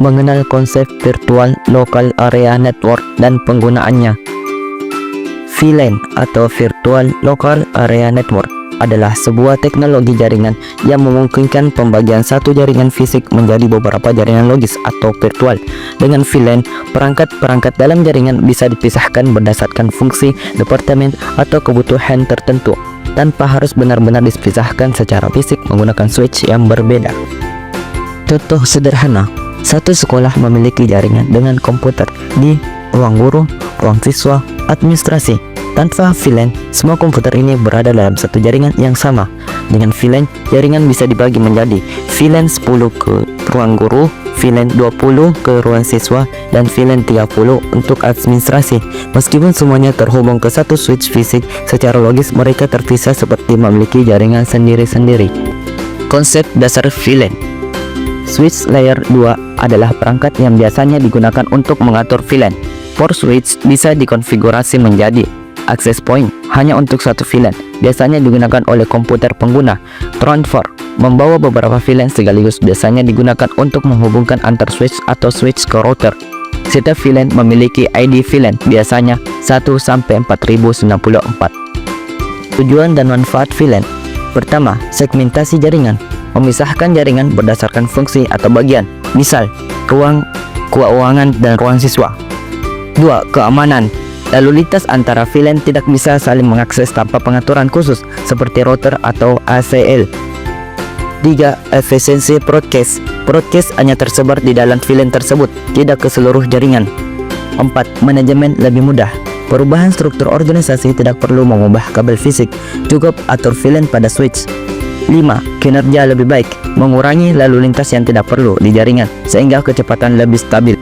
Mengenal konsep Virtual Local Area Network dan penggunaannya. VLAN atau Virtual Local Area Network adalah sebuah teknologi jaringan yang memungkinkan pembagian satu jaringan fisik menjadi beberapa jaringan logis atau virtual. Dengan VLAN, perangkat-perangkat dalam jaringan bisa dipisahkan berdasarkan fungsi, departemen, atau kebutuhan tertentu tanpa harus benar-benar dipisahkan secara fisik menggunakan switch yang berbeda. Contoh sederhana, satu sekolah memiliki jaringan dengan komputer di ruang guru, ruang siswa, administrasi. Tanpa VLAN, semua komputer ini berada dalam satu jaringan yang sama. Dengan VLAN, jaringan bisa dibagi menjadi VLAN 10 ke ruang guru, VLAN 20 ke ruang siswa, dan VLAN 30 untuk administrasi. Meskipun semuanya terhubung ke satu switch fisik, secara logis mereka terpisah seperti memiliki jaringan sendiri-sendiri. Konsep dasar VLAN. Switch layer 2 adalah perangkat yang biasanya digunakan untuk mengatur VLAN. Port switch bisa dikonfigurasi menjadi access point hanya untuk satu VLAN, biasanya digunakan oleh komputer pengguna. Transfer membawa beberapa VLAN sekaligus, biasanya digunakan untuk menghubungkan antar switch atau switch ke router. Setiap VLAN memiliki ID VLAN, biasanya 1 sampai 4094. Tujuan dan manfaat VLAN. Pertama, segmentasi jaringan. Memisahkan jaringan berdasarkan fungsi atau bagian, misal ruang keuangan dan ruang siswa. 2. Keamanan. Lalu lintas antara VLAN tidak bisa saling mengakses tanpa pengaturan khusus seperti router atau ACL. 3. Efisiensi broadcast. Broadcast hanya tersebar di dalam VLAN tersebut, tidak ke seluruh jaringan. 4. Manajemen lebih mudah. Perubahan struktur organisasi tidak perlu mengubah kabel fisik, cukup atur VLAN pada switch. 5. Kinerja lebih baik. Mengurangi lalu lintas yang tidak perlu di jaringan sehingga kecepatan lebih stabil.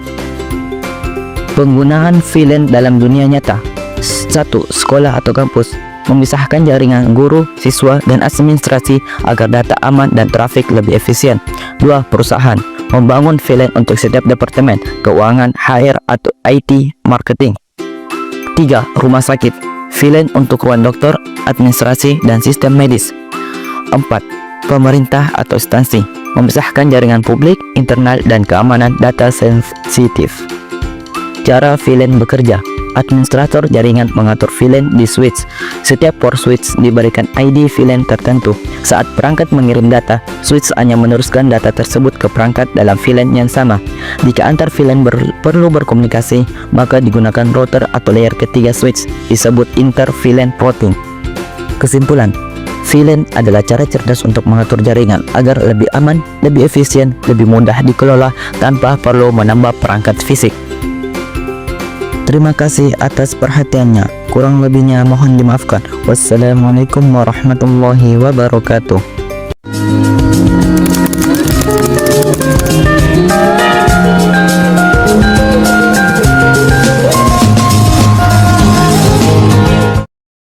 Penggunaan VLAN dalam dunia nyata. 1. Sekolah atau kampus memisahkan jaringan guru, siswa, dan administrasi agar data aman dan trafik lebih efisien. 2. Perusahaan membangun VLAN untuk setiap departemen, keuangan, HR, atau IT, marketing. 3. Rumah sakit VLAN untuk ruang dokter, administrasi, dan sistem medis. 4. Pemerintah atau instansi memisahkan jaringan publik, internal, dan keamanan data sensitif. Cara VLAN bekerja. Administrator jaringan mengatur VLAN di switch. Setiap port switch diberikan ID VLAN tertentu. Saat perangkat mengirim data, switch hanya meneruskan data tersebut ke perangkat dalam VLAN yang sama. Jika antar VLAN perlu berkomunikasi, maka digunakan router atau layer ketiga switch, disebut inter-VLAN routing. Kesimpulan, VLAN adalah cara cerdas untuk mengatur jaringan agar lebih aman, lebih efisien, lebih mudah dikelola tanpa perlu menambah perangkat fisik. Terima kasih atas perhatiannya. Kurang lebihnya mohon dimaafkan. Wassalamualaikum warahmatullahi wabarakatuh.